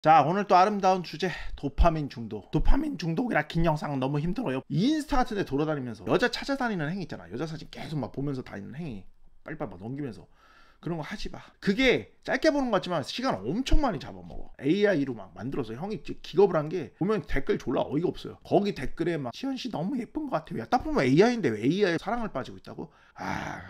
자, 오늘 또 아름다운 주제, 도파민 중독. 도파민 중독이라 긴 영상은 너무 힘들어요. 인스타 같은 데 돌아다니면서 여자 찾아다니는 행위 있잖아. 여자 사진 계속 막 보면서 다니는 행위, 빨리빨리 막 넘기면서 그런 거 하지 마. 그게 짧게 보는 것 같지만 시간 엄청 많이 잡아먹어. AI로 막 만들어서 형이 기겁을 한 게, 보면 댓글 졸라 어이가 없어요. 거기 댓글에 막 시현씨 너무 예쁜 것 같아요. 야, 딱 보면 AI인데 왜 AI에 사랑을 빠지고 있다고?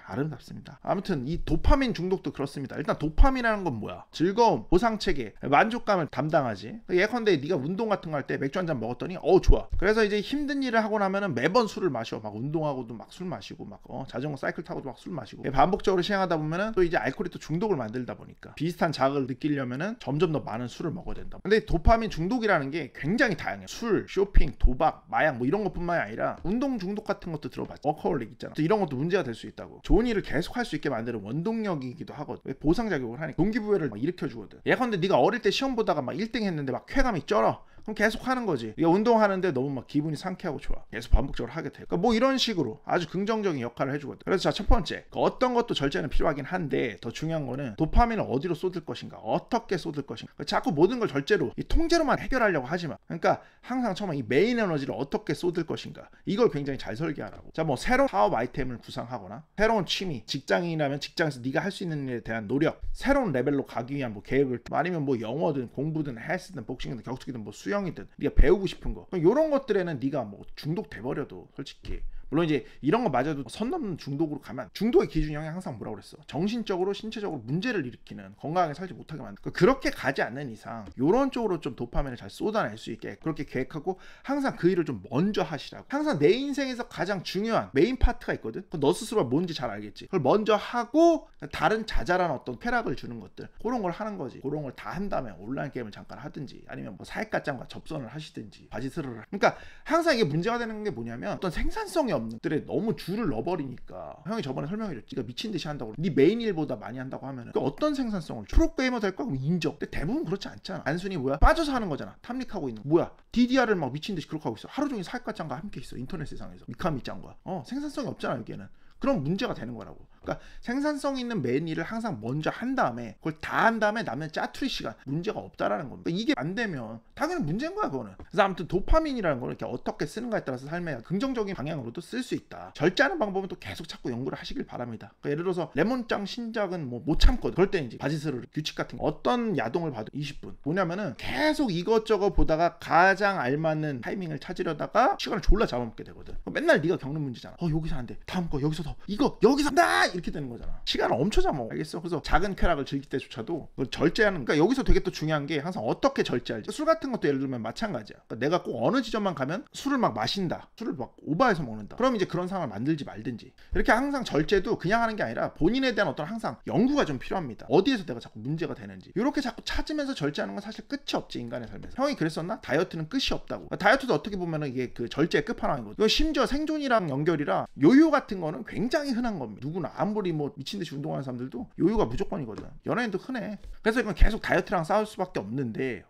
아름답습니다. 아무튼 이 도파민 중독도 그렇습니다. 일단 도파민이라는 건 뭐야? 즐거움, 보상체계, 만족감을 담당하지. 예컨대 네가 운동 같은 거 할 때 맥주 한 잔 먹었더니 좋아. 그래서 이제 힘든 일을 하고 나면은 매번 술을 마셔. 막 운동하고도 막 술 마시고 막 자전거 사이클 타고도 막 술 마시고. 반복적으로 시행하다 보면은 또 이제 알코올이 또 중독을 만들다 보니까 비슷한 자극을 느끼려면은 점점 더 많은 술을 먹어야 된다. 근데 도파민 중독이라는 게 굉장히 다양해. 술, 쇼핑, 도박, 마약 뭐 이런 것뿐만이 아니라 운동 중독 같은 것도 들어봤지. 워커홀릭 있잖아. 이런 것도 문제가 될 수 있다고. 좋은 일을 계속 할 수 있게 만드는 원동력이기도 하거든. 왜? 보상작용을 하니까 동기부여를 막 일으켜주거든. 예컨대 네가 어릴 때 시험 보다가 막 1등 했는데 막 쾌감이 쩔어. 그럼 계속 하는 거지. 네가 운동하는데 너무 막 기분이 상쾌하고 좋아. 계속 반복적으로 하게 돼. 그러니까 뭐 이런 식으로 아주 긍정적인 역할을 해주거든. 그래서 자, 첫 번째, 어떤 것도 절제는 필요하긴 한데 더 중요한 거는 도파민을 어디로 쏟을 것인가, 어떻게 쏟을 것인가. 자꾸 모든 걸 절제로 이 통제로만 해결하려고 하지 마. 그러니까 항상 처음에 이 메인 에너지를 어떻게 쏟을 것인가, 이걸 굉장히 잘 설계하라고. 자, 뭐 새로운 사업 아이템을 구상하거나 새로운 취미, 직장인이라면 직장에서 네가 할 수 있는 일에 대한 노력, 새로운 레벨로 가기 위한 뭐 계획을, 아니면 뭐 영어든 공부든 헬스든 복싱이든 격투기든 뭐 수영이든 네가 배우고 싶은 거, 이런 것들에는 네가 뭐 중독돼 버려도 솔직히, 물론 이제 이런 거 맞아도 선 넘는 중독으로 가면, 중독의 기준이 형이 항상 뭐라고 그랬어? 정신적으로 신체적으로 문제를 일으키는, 건강하게 살지 못하게 만드는. 그렇게 가지 않는 이상 이런 쪽으로 좀 도파민을 잘 쏟아낼 수 있게 그렇게 계획하고, 항상 그 일을 좀 먼저 하시라고. 항상 내 인생에서 가장 중요한 메인 파트가 있거든. 너 스스로가 뭔지 잘 알겠지. 그걸 먼저 하고 다른 자잘한 어떤 쾌락을 주는 것들, 그런 걸 하는 거지. 그런 걸 다 한 다음에 온라인 게임을 잠깐 하든지, 아니면 뭐 사익가짱과 접선을 하시든지, 바지 스르르. 그러니까 항상 이게 문제가 되는 게 뭐냐면, 어떤 생산성이 없는 들에 너무 줄을 넣어버리니까. 형이 저번에 설명해줬지. 네가 미친 듯이 한다고, 네 메인 일보다 많이 한다고 하면은 어떤 생산성을, 프로게이머 될까? 그럼 인정. 근데 대부분 그렇지 않잖아. 단순히 뭐야? 빠져서 하는 거잖아. 탐닉하고 있는 뭐야? DDR을 막 미친 듯이 그렇게 하고 있어. 하루 종일 사익가짱과 함께 있어. 인터넷 세상에서 미카미짱과. 생산성이 없잖아 여기에는. 그럼 문제가 되는 거라고. 그러니까 생산성 있는 메인 일을 항상 먼저 한 다음에, 그걸 다 한 다음에 남는 짜투리 시간, 문제가 없다라는 겁니다. 그러니까 이게 안 되면 당연히 문제인 거야 그거는. 그래서 아무튼 도파민이라는 걸 이렇게 어떻게 쓰는가에 따라서 삶의 긍정적인 방향으로도 쓸 수 있다. 절제하는 방법은 또 계속 자꾸 연구를 하시길 바랍니다. 그러니까 예를 들어서 레몬짱 신작은 뭐 못 참거든. 그럴 때 이제 바지스르르 규칙 같은 거, 어떤 야동을 봐도 20분, 뭐냐면은 계속 이것저것 보다가 가장 알맞는 타이밍을 찾으려다가 시간을 졸라 잡아먹게 되거든. 맨날 네가 겪는 문제잖아. 여기서 안 돼, 다음 거 여기서 더, 이거 여기서 나, 이렇게 되는 거잖아. 시간을 엄청 잡아먹어. 알겠어? 그래서 작은 쾌락을 즐길 때조차도 그걸 절제하는. 그러니까 여기서 되게 또 중요한 게, 항상 어떻게 절제할지. 술 같은 것도 예를 들면 마찬가지야. 그러니까 내가 꼭 어느 지점만 가면 술을 막 마신다, 술을 막 오버해서 먹는다, 그럼 이제 그런 상황을 만들지 말든지. 이렇게 항상 절제도 그냥 하는 게 아니라 본인에 대한 어떤 항상 연구가 좀 필요합니다. 어디에서 내가 자꾸 문제가 되는지. 이렇게 자꾸 찾으면서 절제하는 건 사실 끝이 없지, 인간의 삶에서. 형이 그랬었나? 다이어트는 끝이 없다고. 그러니까 다이어트도 어떻게 보면은 이게 그 절제의 끝판왕이거든. 이거 심지어 생존이랑 연결이라, 요요 같은 거는 굉장히 흔한 겁니다. 누구나 아무리 뭐 미친듯이 운동하는 사람들도 요요가 무조건이거든. 연예인도 흔해. 그래서 이건 계속 다이어트랑 싸울 수밖에 없는데,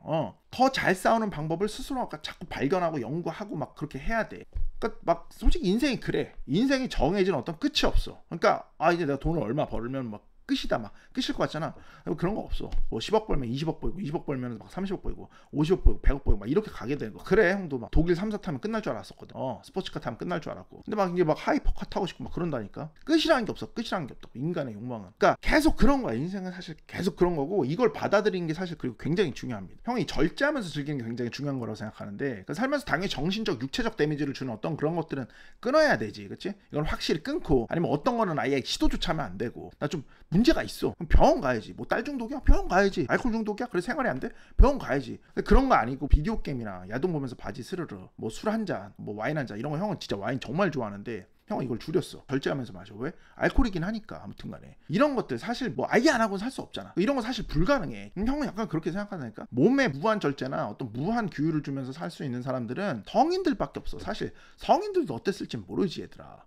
더 잘 싸우는 방법을 스스로 자꾸 발견하고 연구하고 막 그렇게 해야 돼. 그러니까 막 솔직히 인생이 그래. 인생이 정해진 어떤 끝이 없어. 그러니까 이제 내가 돈을 얼마 벌면 막 끝이다, 막 끝일 것 같잖아. 그런 거 없어. 뭐 10억 벌면 20억 벌고, 20억 벌면 막 30억 벌고, 50억 벌고, 100억 벌고, 막 이렇게 가게 되는 거. 그래, 형도 막 독일 3사 타면 끝날 줄 알았었거든. 스포츠카 타면 끝날 줄 알았고. 근데 막 이제 막 하이퍼카 타고 싶고 막 그런다니까. 끝이라는 게 없어. 끝이라는 게 없다고, 인간의 욕망은. 그러니까 계속 그런 거야. 인생은 사실 계속 그런 거고, 이걸 받아들이는 게 사실 그리고 굉장히 중요합니다. 형이 절제하면서 즐기는 게 굉장히 중요한 거라고 생각하는데, 그러니까 살면서 당연히 정신적, 육체적 데미지를 주는 어떤 그런 것들은 끊어야 되지, 그렇지? 이건 확실히 끊고, 아니면 어떤 거는 아예 시도조차 하면 안 되고, 나 좀 문제가 있어, 그럼 병원 가야지. 뭐 딸 중독이야? 병원 가야지. 알코올 중독이야? 그래 생활이 안 돼? 병원 가야지. 근데 그런 거 아니고 비디오 게임이나 야동 보면서 바지 스르르, 뭐 술 한 잔, 뭐 와인 한 잔, 이런 거 형은 진짜 와인 정말 좋아하는데 형은 이걸 줄였어. 절제하면서 마셔. 왜? 알코올이긴 하니까. 아무튼 간에 이런 것들 사실 뭐 아예 안 하고는 살 수 없잖아. 이런 거 사실 불가능해. 형은 약간 그렇게 생각하다니까. 몸에 무한 절제나 어떤 무한 규율을 주면서 살 수 있는 사람들은 성인들밖에 없어. 사실 성인들도 어땠을지 모르지, 얘들아.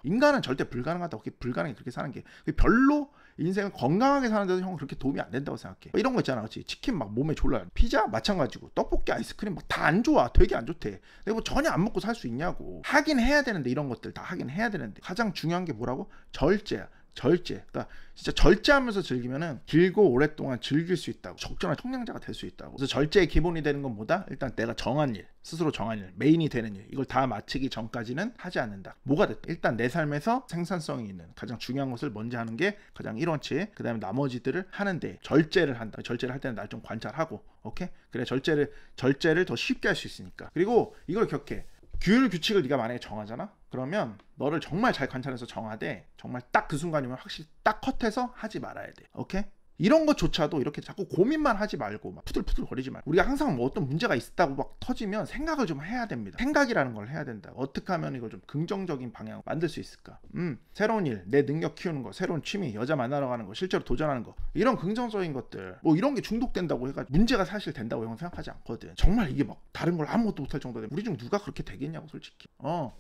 인간은 절대 불가능하다고. 불가능해 그렇게 사는 게. 별로 인생을 건강하게 사는데도 형은 그렇게 도움이 안 된다고 생각해. 이런 거 있잖아, 그렇지? 치킨 막 몸에 졸라, 피자 마찬가지고, 떡볶이, 아이스크림 막 다 안 좋아. 되게 안 좋대. 내가 뭐 전혀 안 먹고 살 수 있냐고. 하긴 해야 되는데, 이런 것들 다 하긴 해야 되는데, 가장 중요한 게 뭐라고? 절제야. 절제. 그러니까 진짜 절제하면서 즐기면은 길고 오랫동안 즐길 수 있다고. 적절한 청량자가 될 수 있다고. 그래서 절제의 기본이 되는 건 뭐다? 일단 내가 정한 일, 스스로 정한 일, 메인이 되는 일, 이걸 다 마치기 전까지는 하지 않는다. 뭐가 됐든 일단 내 삶에서 생산성이 있는 가장 중요한 것을 먼저 하는 게 가장 1원칙. 그 다음에 나머지들을 하는데 절제를 한다. 절제를 할 때는 날 좀 관찰하고, 오케이? 그래 절제를 더 쉽게 할 수 있으니까. 그리고 이걸 기억해. 규율 규칙을 네가 만약에 정하잖아. 그러면 너를 정말 잘 관찰해서 정하되 정말 딱 그 순간이면 확실히 딱 컷해서 하지 말아야 돼. 오케이? 이런 것조차도 이렇게 자꾸 고민만 하지 말고 막 푸들푸들 거리지 말고, 우리가 항상 뭐 어떤 문제가 있다고 막 터지면 생각을 좀 해야 됩니다. 생각이라는 걸 해야 된다. 어떻게 하면 이걸 좀 긍정적인 방향으로 만들 수 있을까? 새로운 일, 내 능력 키우는 거, 새로운 취미, 여자 만나러 가는 거, 실제로 도전하는 거, 이런 긍정적인 것들, 뭐 이런 게 중독된다고 해가지고 문제가 사실 된다고 형은 생각하지 않거든. 정말 이게 막 다른 걸 아무것도 못할 정도 되면 우리 중 누가 그렇게 되겠냐고, 솔직히.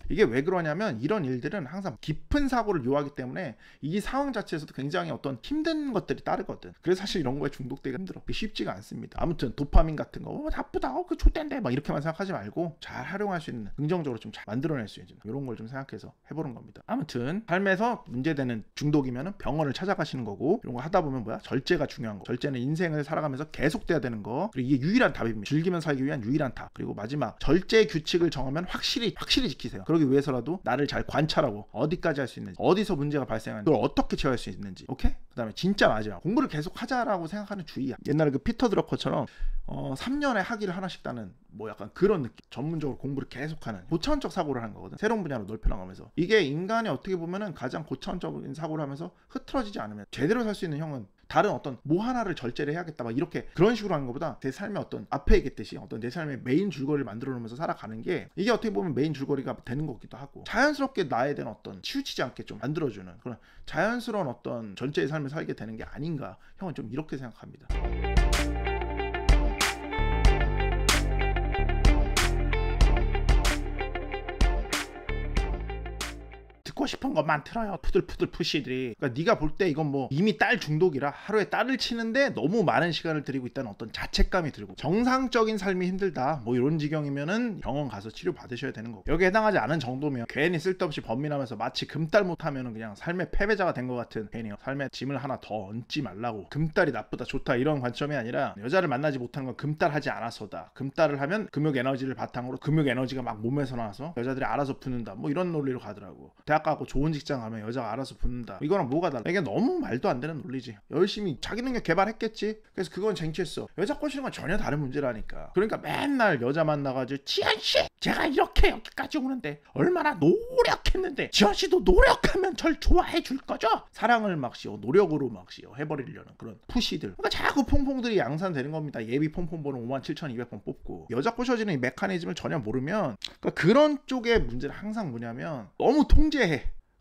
이게 왜 그러냐면 이런 일들은 항상 깊은 사고를 요하기 때문에 이 상황 자체에서도 굉장히 어떤 힘든 것들이 따르거든. 그래서 사실 이런 거에 중독되기가 힘들어. 쉽지가 않습니다. 아무튼 도파민 같은 거 나쁘다, 그 좆된데 막 이렇게만 생각하지 말고 잘 활용할 수 있는, 긍정적으로 좀 잘 만들어낼 수 있는 이런 걸 좀 생각해서 해보는 겁니다. 아무튼 삶에서 문제되는 중독이면은 병원을 찾아가시는 거고, 이런 거 하다 보면 뭐야? 절제가 중요한 거. 절제는 인생을 살아가면서 계속돼야 되는 거. 그리고 이게 유일한 답입니다. 즐기면서 살기 위한 유일한 답. 그리고 마지막, 절제 규칙을 정하면 확실히 지키세요. 그러기 위해서라도 나를 잘 관찰하고 어디까지 할 수 있는지, 어디서 문제가 발생하는지, 그걸 어떻게 제어할 수 있는지. 오케이? 그 다음에 진짜 마지막, 공부를 계속 하자라고 생각하는 주의야. 옛날에 그 피터 드러커처럼 3년에 학위를 하나씩 따는 뭐 약간 그런 느낌. 전문적으로 공부를 계속하는 고차원적 사고를 하는 거거든. 새로운 분야로 넓혀나가면서. 이게 인간이 어떻게 보면은 가장 고차원적인 사고를 하면서 흐트러지지 않으면 제대로 살 수 있는 형은 다른 어떤 뭐 하나를 절제를 해야겠다 막 이렇게 그런 식으로 하는 것보다 내 삶의 어떤 앞에 얘기했듯이 어떤 내 삶의 메인 줄거리를 만들어 놓으면서 살아가는 게, 이게 어떻게 보면 메인 줄거리가 되는 것 같기도 하고, 자연스럽게 나에 대한 어떤 치우치지 않게 좀 만들어주는 그런 자연스러운 어떤 절제의 삶을 살게 되는 게 아닌가, 형은 좀 이렇게 생각합니다. 듣고 싶은 것만 틀어요. 푸들푸들 푸시들이. 그러니까 네가 볼 때 이건 뭐 이미 딸 중독이라 하루에 딸을 치는데 너무 많은 시간을 들이고 있다는 어떤 자책감이 들고, 정상적인 삶이 힘들다 뭐 이런 지경이면은 병원 가서 치료 받으셔야 되는 거고, 여기에 해당하지 않은 정도면 괜히 쓸데없이 번민하면서 마치 금딸 못하면은 그냥 삶의 패배자가 된 것 같은, 괜히 삶의 짐을 하나 더 얹지 말라고, 금딸이 나쁘다 좋다 이런 관점이 아니라, 여자를 만나지 못하는 건 금딸 하지 않아서다. 금딸을 하면 금욕 에너지를 바탕으로 금욕 에너지가 막 몸에서 나와서 여자들이 알아서 붙는다 뭐 이런 논리로 가더라고. 대학 가고 좋은 직장 가면 여자가 알아서 붙는다. 이거랑 뭐가 달라? 이게 너무 말도 안 되는 논리지. 열심히 자기 능력 개발했겠지. 그래서 그건 쟁취했어. 여자 꼬시는 건 전혀 다른 문제라니까. 그러니까 맨날 여자 만나가지고 지현씨 제가 이렇게 여기까지 오는데 얼마나 노력했는데 지현씨도 노력하면 절 좋아해 줄 거죠? 사랑을 막 노력으로 막 해버리려는 그런 푸시들. 그러니까 자꾸 퐁퐁들이 양산되는 겁니다. 예비 퐁퐁 번호 57,200번 뽑고 여자 꼬셔지는 이 메커니즘을 전혀 모르면, 그러니까 그런 쪽의 문제는 항상 뭐냐면 너무 통제해.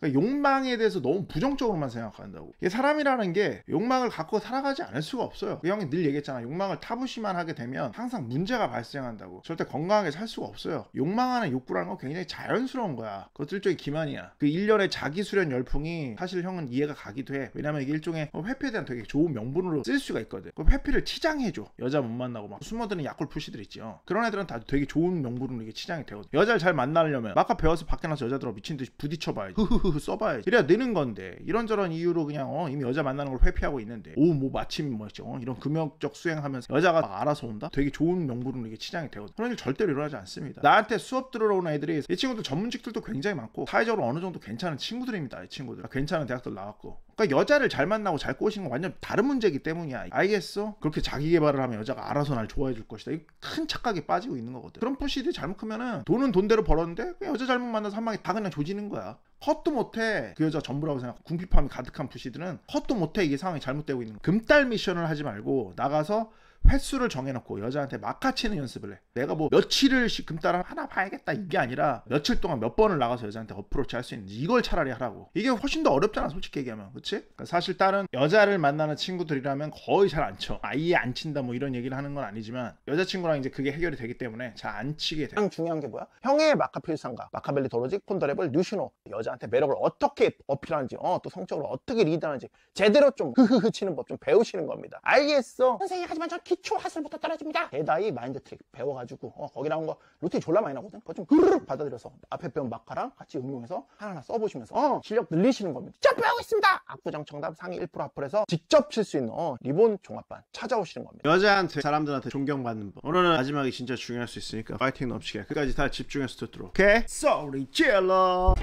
그러니까 욕망에 대해서 너무 부정적으로만 생각한다고. 이게 사람이라는 게 욕망을 갖고 살아가지 않을 수가 없어요. 그 형이 늘 얘기했잖아. 욕망을 타부시만 하게 되면 항상 문제가 발생한다고. 절대 건강하게 살 수가 없어요. 욕망하는 욕구라는 건 굉장히 자연스러운 거야. 그것도 일종의 기만이야. 그 일련의 자기 수련 열풍이 사실 형은 이해가 가기도 해. 왜냐면 이게 일종의 회피에 대한 되게 좋은 명분으로 쓸 수가 있거든. 그 회피를 치장해줘. 여자 못 만나고 막 숨어드는 약골 푸시들 있죠. 그런 애들은 다 되게 좋은 명분으로 이게 치장이 되거든. 여자를 잘 만나려면 아까 배워서 밖에 나서 여자들하고 미친듯이 부딪혀봐야지. 써봐야지. 이래야 느는 건데, 이런저런 이유로 그냥 이미 여자 만나는 걸 회피하고 있는데, 뭐 마침 뭐죠? 이런 금욕적 수행하면서 여자가 막 알아서 온다? 되게 좋은 명분으로 이게 치장이 되거든. 그런 일 절대로 일어나지 않습니다. 나한테 수업 들으러 오는 애들이, 이 친구들 전문직들도 굉장히 많고 사회적으로 어느 정도 괜찮은 친구들입니다. 이 친구들 괜찮은 대학들 나왔고. 그러니까 여자를 잘 만나고 잘 꼬시는 건 완전 다른 문제이기 때문이야. 알겠어? 그렇게 자기 개발을 하면 여자가 알아서 날 좋아해 줄 것이다. 큰 착각에 빠지고 있는 거거든. 그런 푸시들이 잘못 크면은 돈은 돈대로 벌었는데 여자 잘못 만나서 한 방에 다 그냥 조지는 거야. 헛도 못해. 그 여자 전부라고 생각하고 궁핍함이 가득한 푸시들은 헛도 못해. 이게 상황이 잘못되고 있는 거야. 금딸 미션을 하지 말고 나가서 횟수를 정해놓고 여자한테 막아치는 연습을 해. 내가 뭐 며칠을 금따라 하나 봐야겠다 이게 아니라 며칠 동안 몇 번을 나가서 여자한테 어프로치 할 수 있는지, 이걸 차라리 하라고. 이게 훨씬 더 어렵잖아 솔직히 얘기하면. 그치? 그러니까 사실 다른 여자를 만나는 친구들이라면 거의 잘 안 쳐. 아예 안 친다 뭐 이런 얘기를 하는 건 아니지만, 여자친구랑 이제 그게 해결이 되기 때문에 잘 안 치게 돼. 가장 중요한 게 뭐야? 형의 마카필상가, 마카벨리 도로직, 폰더레블, 뉴시노. 여자한테 매력을 어떻게 어필하는지, 또 성적으로 어떻게 리드하는지 제대로 좀 흐흐흐 치는 법 좀 배우시는 겁니다. 알겠어? 선생님 하지만 저 기초 하슬부터 떨어집니다. 대다이 마인드 트릭 배워가지고 거기 나온 거 루틴 졸라 많이 나거든. 그거 좀 그르륵 받아들여서 앞에 배운 마카랑 같이 응용해서 하나하나 써보시면서 실력 늘리시는 겁니다. 점프하고 있습니다. 압구정 청담 상위 1% 앞으로해서 직접 칠 수 있는 리본 종합반 찾아오시는 겁니다. 여자한테 사람들한테 존경받는 법. 오늘은 마지막이 진짜 중요할 수 있으니까 파이팅 넘치게 끝까지 다 집중해서 듣도록. 오케이? 소리 질러.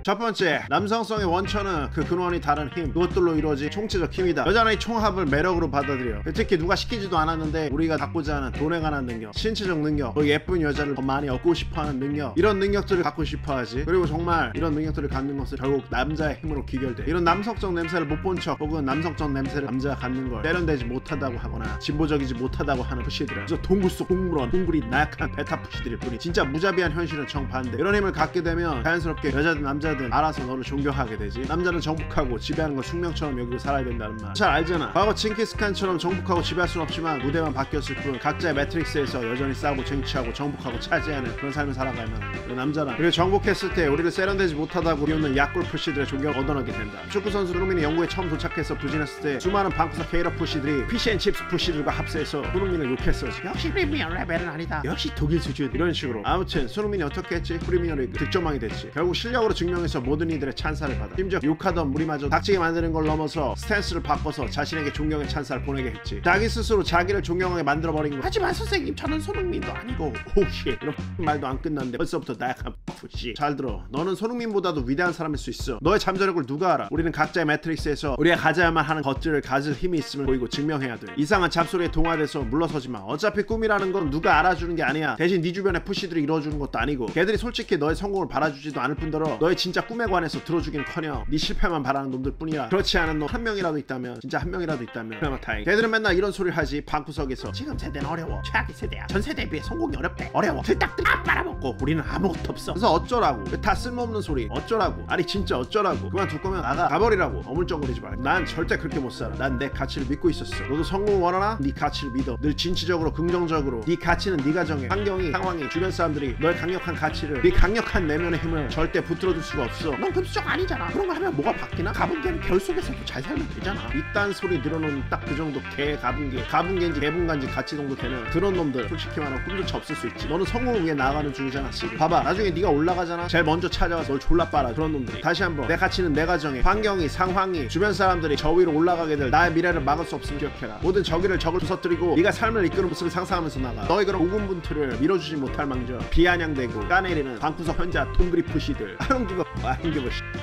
첫 번째, 남성성의 원천은 그 근원이 다른 힘, 그것들로 이루어진 총체적 힘이다. 여자는 이 총합을 매력으로 받아들여. 특히 누가 시키지도 않았는데 우리가 갖고자 하는 돈에 관한 능력, 신체적 능력, 또 예쁜 여자를 더 많이 얻고 싶어하는 능력, 이런 능력들을 갖고 싶어하지. 그리고 정말 이런 능력들을 갖는 것은 결국 남자의 힘으로 귀결돼. 이런 남성적 냄새를 못 본 척 혹은 남성적 냄새를 남자가 갖는 걸 세련되지 못하다고 하거나 진보적이지 못하다고 하는 푸시들은 그래서 동굴 속 동물원, 동굴이 나약한 베타 푸시들일 뿐이 진짜 무자비한 현실은 정반대. 이런 힘을 갖게 되면 자연스럽게 여자든 남자든 알아서 너를 존경하게 되지. 남자는 정복하고 지배하는 걸 숙명처럼 여기고 살아야 된다는 말 잘 알잖아. 과거 칭기스칸처럼 정복하고 지배할 순 없지만 무대만 바뀌었을 뿐 각자의 매트릭스에서 여전히 싸우고 쟁취하고 정복하고 차지하는 그런 삶을 살아가면 남자는 그리고 정복했을 때 우리를 세련되지 못하다고 비웃는 약골 푸시들의 존경을 얻어내게 된다. 축구선수 손흥민이 영국에 처음 도착해서 부진했을 때 수많은 방구석 헤이터 푸시들이 피시앤칩스 푸시들과 합세해서 손흥민을 욕했어. 역시 프리미어 레벨은 아니다. 역시 독일 수준. 이런 식으로. 아무튼 손흥민이 어떻게 했지? 프리미어리그 득점왕이 됐지. 결국 실력으로 증명해서 모든 이들의 찬사를 받아. 심지어 욕하던 우리마저 닥치게 만드는 걸 넘어서 스탠스를 바꿔서 자신에게 존경의 찬사를 보내게 했지. 자기 스스로 자기를 존경하게 만들어버린 거. 하지만 선생님 저는 손흥민도 아니고 오씨 이런 말도 안 끝났는데 벌써부터 나약한 푸시. 잘 들어. 너는 손흥민보다도 위대한 사람일 수 있어. 너의 잠재력을 누가 알아? 우리는 각자의 매트릭스에서 우리가 가져야만 하는 것들을 가질 힘이 있음을 보이고 증명해야 돼. 이상한 잡소리에 동화돼서 물러서지 마. 어차피 꿈이라는 건 누가 알아주는 게 아니야. 대신 네 주변의 푸시들이 이루어주는 것도 아니고 걔들이 솔직히 너의 성공을 바라주지도 않을 뿐더러 너의 진짜 꿈에 관해서 들어주기는커녕 네 실패만 바라는 놈들 뿐이야. 그렇지 않은 놈 한 명이라도 있다면 진짜 한 명이라도 있다면 그나마 다행. 걔들은 맨날 이런 소리를 하지. 방구석에서 지금 세대는 어려워. 최악의 세대야. 전 세대에 비해 성공이 어렵대. 어려워. 들딱들딱 빨아먹고 우리는 아무것도 없어. 그래서 어쩌라고. 다 쓸모없는 소리. 어쩌라고. 아니 진짜 어쩌라고. 그만둘 거면 나가. 가버리라고. 어물쩡거리지 마. 난 절대 그렇게 못 살아. 난 내 가치를 믿고 있었어. 너도 성공을 원하나? 네 가치를 믿어. 늘 진취적으로 긍정적으로. 네 가치는 네가 정해. 환경이 상황이 주변 사람들이 너의 강력한 가치를 네 강력한 내면의 힘을 절대 붙들어줄 수가 없어. 넌 금수저가 아니잖아. 그런 거 하면 뭐가 바뀌나? 가분개는 결 속에서도 잘 살면 되잖아. 이딴 소리 들어놓은 딱 그 정도 개 가분개인지 개분간지 가치 정도 되는 그런 놈들 솔직히 말하면 꿈조차 없을 수 있지. 너는 성공을 위해 나아가는 중이잖아. 지금 봐봐. 나중에 네가 올라가잖아. 제일 먼저 찾아와서 널 졸라 빨아. 그런 놈들이. 다시 한번 내 가치는 내가 정해. 환경이 상황이 주변 사람들이 저 위로 올라가게 될 나의 미래를 막을 수 없음을 기억해라. 모든 적을 부서뜨리고 네가 삶을 이끄는 모습을 상상하면서 나가. 너의 그런 고군분투를 밀어주지 못할 망정 비아냥대고 까내리는 방구석 현자 동그리 푸시들. 아용기가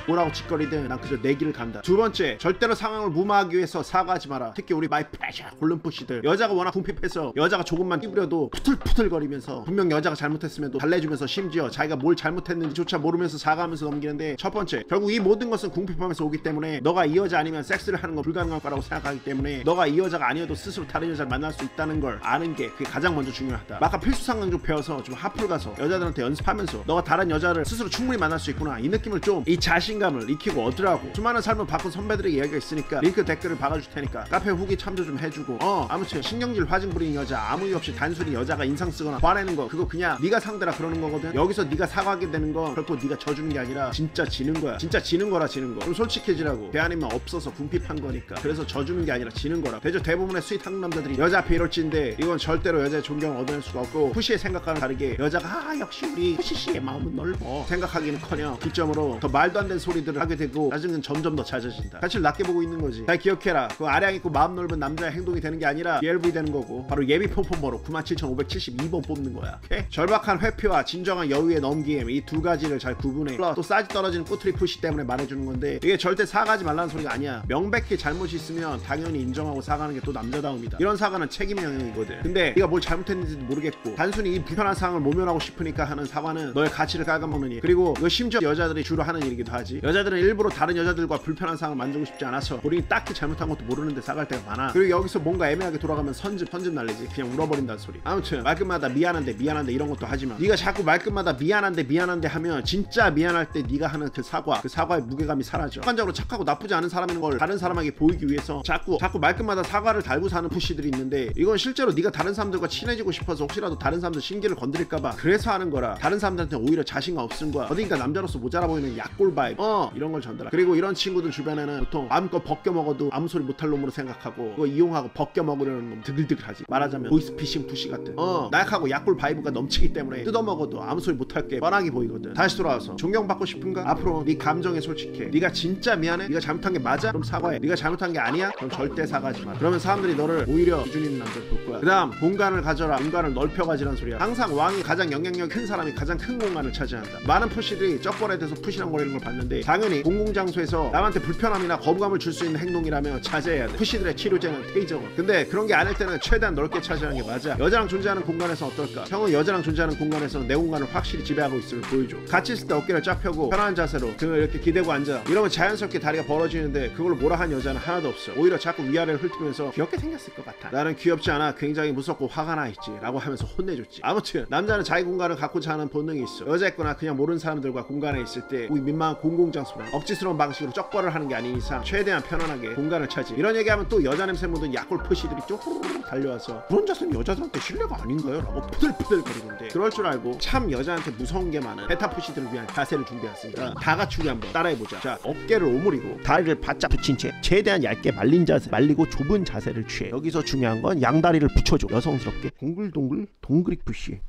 뭐라고 짓거리든 난 그저 내 길을 간다. 두 번째, 절대로 상황을 무마하기 위해서 사과하지 마라. 특히 우리 마이 프레셔 골른 푸시들. 여자가 워낙 궁핍해서 여자가 조금만 끼부려도 푸틀푸틀거리면서 분명 여자가 잘못했음에도 달래주면서 심지어 자기가 뭘 잘못했는지조차 모르면서 사과하면서 넘기는데, 첫 번째, 결국 이 모든 것은 궁핍함에서 오기 때문에 너가 이 여자 아니면 섹스를 하는 건 불가능할 거라고 생각하기 때문에 너가 이 여자가 아니어도 스스로 다른 여자를 만날 수 있다는 걸 아는 게 그게 가장 먼저 중요하다. 아까 필수상강 좀 배워서 좀 하풀 가서 여자들한테 연습하면서 너가 다른 여자를 스스로 충분히 만날 수 있구나 이 느낌을 좀, 이 자신감을 익히고 얻으라고. 수많은 삶을 바꾼 선배들에게 이야기가 있으니까 링크 댓글을 박아줄 테니까 카페 후기 참조 좀 해주고. 아무튼 신경질 화증 부리는 여자, 아무 이유 없이 단순히 여자가 인상 쓰거나 화내는 거, 그거 그냥 네가 상대라 그러는 거거든. 여기서 네가 사과하게 되는 건 결코 네가 져주는 게 아니라 진짜 지는 거야. 진짜 지는 거라. 지는 거. 그럼 솔직해지라고. 배 아니면 없어서 궁핍한 거니까. 그래서 져주는 게 아니라 지는 거라. 대부분의 스윗 한국 남자들이 여자 앞에 이럴지인데 이건 절대로 여자의 존경을 얻어낼 수가 없고, 푸시의 생각과는 다르게 여자가 역시 우리 푸시씨의 마음은 넓어 생각하기는커녕 뒷점으로 더 말도 안 되는 소리들을 하게 되고 나중엔 점점 더 잦아진다. 가치를 낮게 보고 있는 거지. 잘 기억해라. 그 아량 있고 마음 넓은 남자의 행동이 되는 게 아니라 BLV 되는 거고, 바로 예비 폼폼버로 97,572번 뽑는 거야. 오케이? 절박한 회피와 진정한 여유의 넘김, 이 두 가지를 잘 구분해. 또 싸지 떨어지는 꼬투리 푸시 때문에 말해주는 건데, 이게 절대 사과하지 말라는 소리가 아니야. 명백히 잘못이 있으면 당연히 인정하고 사과하는 게 또 남자다움이다. 이런 사과는 책임의 영역이거든. 근데 네가 뭘 잘못했는지도 모르겠고 단순히 이 불편한 상황을 모면하고 싶으니까 하는 사과는 너의 가치를 깔아먹는 일. 그리고 이거 심지어 여자들이 주로 하는 일이기도 하지. 여자들은 일부러 다른 여자들과 불편한 상황을 만들고 싶지 않아서 우리 딱히 잘못한 것도 모르는데 사과할 때가 많아. 그리고 여기서 뭔가 애매하게 돌아가면 선즙 날리지. 그냥 울어버린다는 소리. 아무튼 말끝마다 미안한데 이런 것도 하지마. 네가 자꾸 말끝마다 미안한데 하면 진짜 미안할 때 네가 하는 그 사과의 무게감이 사라져. 객관적으로 착하고 나쁘지 않은 사람인 걸 다른 사람에게 보이기 위해서 자꾸 말끝마다 사과를 달고 사는 푸시들이 있는데, 이건 실제로 네가 다른 사람들과 친해지고 싶어서 혹시라도 다른 사람들 심기를 건드릴까봐 그래서 하는 거라. 다른 사람들한테 오히려 자신감 없은 거야. 어딘가 남자로서 모자라 살아 보이는 약골 바이브 이런 걸 전달하. 그리고 이런 친구들 주변에는 보통 마음껏 벗겨 먹어도 아무 소리 못할 놈으로 생각하고 그거 이용하고 벗겨 먹으려는 놈 드글드글하지. 말하자면 보이스피싱 푸시 같은 나약하고 약골 바이브가 넘치기 때문에 뜯어먹어도 아무 소리 못할 게 뻔하게 보이거든. 다시 돌아와서 존경받고 싶은가? 앞으로 네 감정에 솔직해. 네가 진짜 미안해? 네가 잘못한 게 맞아? 그럼 사과해. 네가 잘못한 게 아니야? 그럼 절대 사과하지 마. 그러면 사람들이 너를 오히려 기준 있는 남자로 볼 거야. 그 다음 공간을 가져라. 공간을 넓혀가지란 소리야. 항상 왕이 가장 영향력 큰 사람이 가장 큰 공간을 차지한다. 많은 푸시들이 쩍벌에 대해서 푸시랑거리는 걸 봤는데 당연히 공공장소에서 남한테 불편함이나 거부감을 줄 수 있는 행동이라면 자제해야 돼. 푸시들의 치료제는 테이저건. 근데 그런 게 아닐 때는 최대한 넓게 차지하는 게 맞아. 여자랑 존재하는 공간에서 어떨까? 형은 여자랑 존재하는 공간에서는 내 공간을 확실히 지배하고 있음을 보여줘. 같이 있을 때 어깨를 쫙 펴고 편안한 자세로 등을 이렇게 기대고 앉아. 이러면 자연스럽게 다리가 벌어지는데 그걸 뭐라 한 여자는 하나도 없어. 오히려 자꾸 위아래를 훑으면서 귀엽게 생겼을 것 같아. 나는 귀엽지 않아. 굉장히 무섭고 화가 나 있지 라고 하면서 혼내줬지. 아무튼 남자는 자기 공간을 갖고자 하는 본능이 있어. 여자였거나 그냥 모르는 사람들과 공간에 있을 때 우리 민망한 공공장소나 억지스러운 방식으로 쩍벌을 하는 게 아닌 이상 최대한 편안하게 공간을 차지. 이런 얘기하면 또 여자 냄새 묻은 약골 푸시들이 쪼르르 달려와서 그런 자세는 여자들한테 신뢰가 아닌가요? 라고 푸들푸들거리는데 그럴 줄 알고 참 여자한테 무서운 게 많은 베타 푸시들을 위한 자세를 준비했습니다. 다 같이 우리 한번 따라해보자. 자, 어깨를 오므리고 다리를 바짝 붙인 채 최대한 얇게 말린 자세, 말리고 좁은 자세를 취해. 여기서 중요한 건 양다리를 붙여줘. 여성스럽게 동글동글 동그릭 푸시.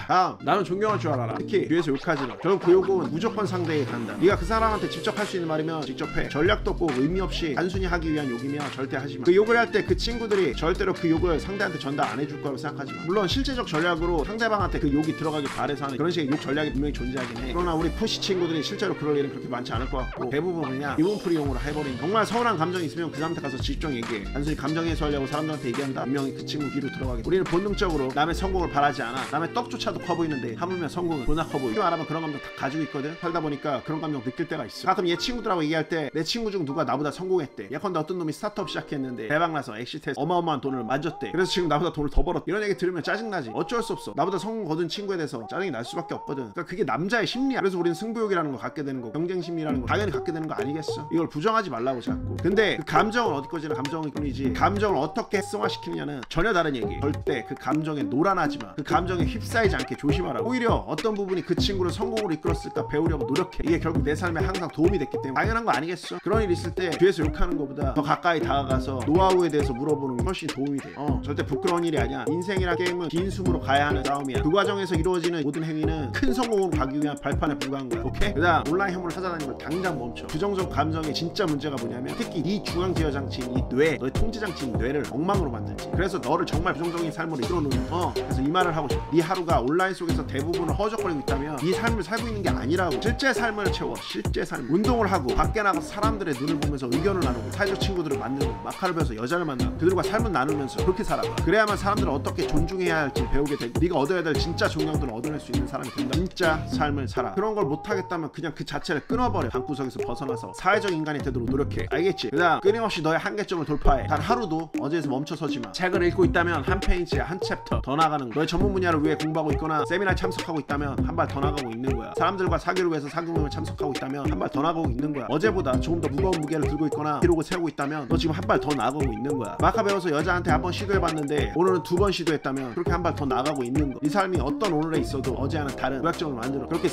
다음, 나는 존경할 줄 알아라. 특히 뒤에서 욕하지마. 결국 그 욕은 무조건 상대에게 간다. 네가 그 사람한테 직접 할 수 있는 말이면 직접 해. 전략도 없고 의미 없이 단순히 하기 위한 욕이면 절대 하지마. 그 욕을 할 때 그 친구들이 절대로 그 욕을 상대한테 전달 안 해줄 거라고 생각하지마. 물론 실제적 전략으로 상대방한테 그 욕이 들어가길 바래서 하는 그런 식의 욕 전략이 분명히 존재하긴 해. 그러나 우리 푸시 친구들이 실제로 그럴 일은 그렇게 많지 않을 것 같고 대부분 그냥 기본풀이용으로 해버린. 정말 서운한 감정이 있으면 그 사람한테 가서 직접 얘기해. 단순히 감정 해소하려고 사람들한테 얘기한다. 분명히 그 친구 귀로 들어가겠지. 우리는 본능적으로 남의 성공을 바라지 않아. 남의 떡조차도 커 보이는데 하물며 성공은 존나 커 보이고 말하면 그런 감정 다 가지고 있거든. 살다 보니까 그런 감정 느낄 때가 있어. 가끔 얘 친구들하고 얘기할 때 내 친구 중 누가 나보다 성공했대. 예컨대 어떤 놈이 스타트업 시작했는데 대박나서 엑시트에서 어마어마한 돈을 만졌대. 그래서 지금 나보다 돈을 더 벌었대. 이런 얘기 들으면 짜증나지. 어쩔 수 없어. 나보다 성공 거둔 친구에 대해서 짜증이 날 수밖에 없거든. 그러니까 그게 남자의 심리야. 그래서 우리는 승부욕이라는 걸 갖게 되는 거고 경쟁 심리라는 걸 당연히 갖게 되는 거 아니겠어. 이걸 부정하지 말라고 자꾸. 근데 그 감정은 어디 꺼지나 감정일 뿐이지 감정을 어떻게 활성화시키느냐는 전혀 다른 얘기. 절대 그 감정에 놀아나지 마. 그 감정에 휩싸이지 않게 조심하라고. 오히려 어떤 부분이 그 친구를 성공으로 이끌었을까 배우려고 노력해. 이게 결국 내 삶에 항상 도움이 됐기 때문에 당연한 거 아니겠어? 그런 일 있을 때 뒤에서 욕하는 것보다 더 가까이 다가가서 노하우에 대해서 물어보는 게 훨씬 도움이 돼. 절대 부끄러운 일이 아니야. 인생이란 게임은 긴 숨으로 가야 하는 싸움이야. 그 과정에서 이루어지는 모든 행위는 큰 성공으로 가기 위한 발판에 불과한 거야. 오케이? 그다음 온라인 혐오를 찾아다니는 걸 당장 멈춰. 부정적 감정의 진짜 문제가 뭐냐면 특히 네 중앙 제어 장치인 이 뇌, 너의 통제 장치인 뇌를 엉망으로 만들지. 그래서 너를 정말 부정적인 삶으로 이끌어놓는 그래서 이 말을 하고 싶어. 네 하루가 온라인 속에서 대부분을 허우적거리고 있다면 네 삶을 살고 있는 게 아니라고. 실제 삶을 채워. 실제 삶. 운동을 하고 밖에 나가서 사람들의 눈을 보면서 의견을 나누고 사회적 친구들을 만들고 마카를 배워서 여자를 만나고 그들과 삶을 나누면서 그렇게 살아가. 그래야만 사람들을 어떻게 존중해야 할지 배우게 되고 네가 얻어야 될 진짜 존경들을 얻어낼 수 있는 사람이 된다. 진짜 삶을 살아. 그런 걸 못하겠다면 그냥 그 자체를 끊어버려. 방구석에서 벗어나서 사회적 인간이 되도록 노력해. 알겠지? 그다음 끊임없이 너의 한계점을 돌파해. 단 하루도 어제에서 멈춰서지 마. 책을 읽고 있다면 한 페이지에 한 챕터 더 나가는 거야. 너의 전문 분야를 위해 공부하고 있거나 세미나에 참석하고 있다면 한 발 더 나가고 있는 거야. 사람들과 사귀를 위해서 사교 모임에 참석하고 있다면 한 발 더 나가고 있는 거야. 어제보다 조금 더 무거운 무게를 들고 있거나 기록을 세우고 있다면 너 지금 한 발 더 나가고 있는 거야. 마카 배워서 여자한테 한 번 시도해봤는데 오늘은 2번 시도했다면 그렇게 한 발 더 나가고 있는 거. 네 삶이 어떤 오늘에 있어도 어제와는 다른 도약점을 만들어. 그렇게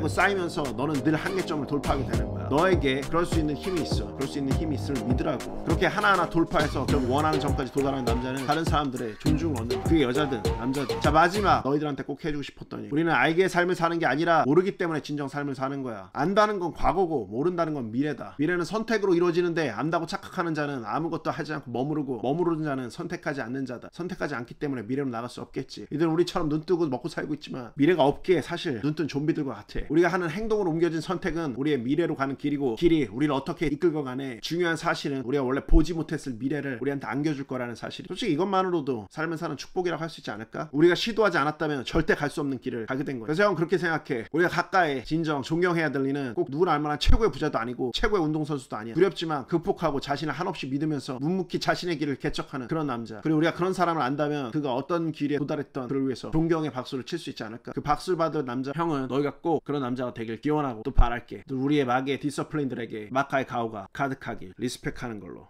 쌓이면서 너는 늘 한계점을 돌파하게 되는 거야. 너에게 그럴 수 있는 힘이 있어. 그럴 수 있는 힘이 있음을 믿으라고. 그렇게 하나하나 돌파해서 결국 원하는 점까지 도달하는 남자는 다른 사람들의 존중을 얻는, 그게 여자든 남자든. 자, 마지막 너희들한테 꼭 해주고 싶었더니 우리는 알게 삶을 사는 게 아니라 모르기 때문에 진정 삶을 사는 거야. 안다는 건 과거고 모른다는 건 미래다. 미래는 선택으로 이루어지는데 안다고 착각하는 자는 아무것도 하지 않고 머무르는 자는 선택하지 않는 자다. 선택하지 않기 때문에 미래로 나갈 수 없겠지. 이들은 우리처럼 눈 뜨고 먹고 살고 있지만 미래가 없기에 사실 눈뜬 좀비들과 같아. 우리가 하는 행동으로 옮겨진 선택은 우리의 미래로 가는 길이고, 길이 우리를 어떻게 이끌고 가네. 중요한 사실은 우리가 원래 보지 못했을 미래를 우리한테 안겨줄 거라는 사실. 솔직히 이것만으로도 삶을 사는 축복이라고 할 수 있지 않을까? 우리가 시도하지 않았다면 절대 갈 수 없는 길을 가게 된 거야. 그래서 형 그렇게 생각해. 우리가 가까이 진정 존경해야 될 리는 꼭 누구나 알만한 최고의 부자도 아니고 최고의 운동선수도 아니야. 두렵지만 극복하고 자신을 한없이 믿으면서 묵묵히 자신의 길을 개척하는 그런 남자. 그리고 우리가 그런 사람을 안다면 그가 어떤 길에 도달했던 그를 위해서 존경의 박수를 칠 수 있지 않을까? 그 박수를 받을 남자 형은 너희가 꼭 그런 남자가 되길 기원하고 또 바랄게. 또 우리의 마계 디서플레인들에게 마카의 가오가 가득하길 리스펙하는 걸로.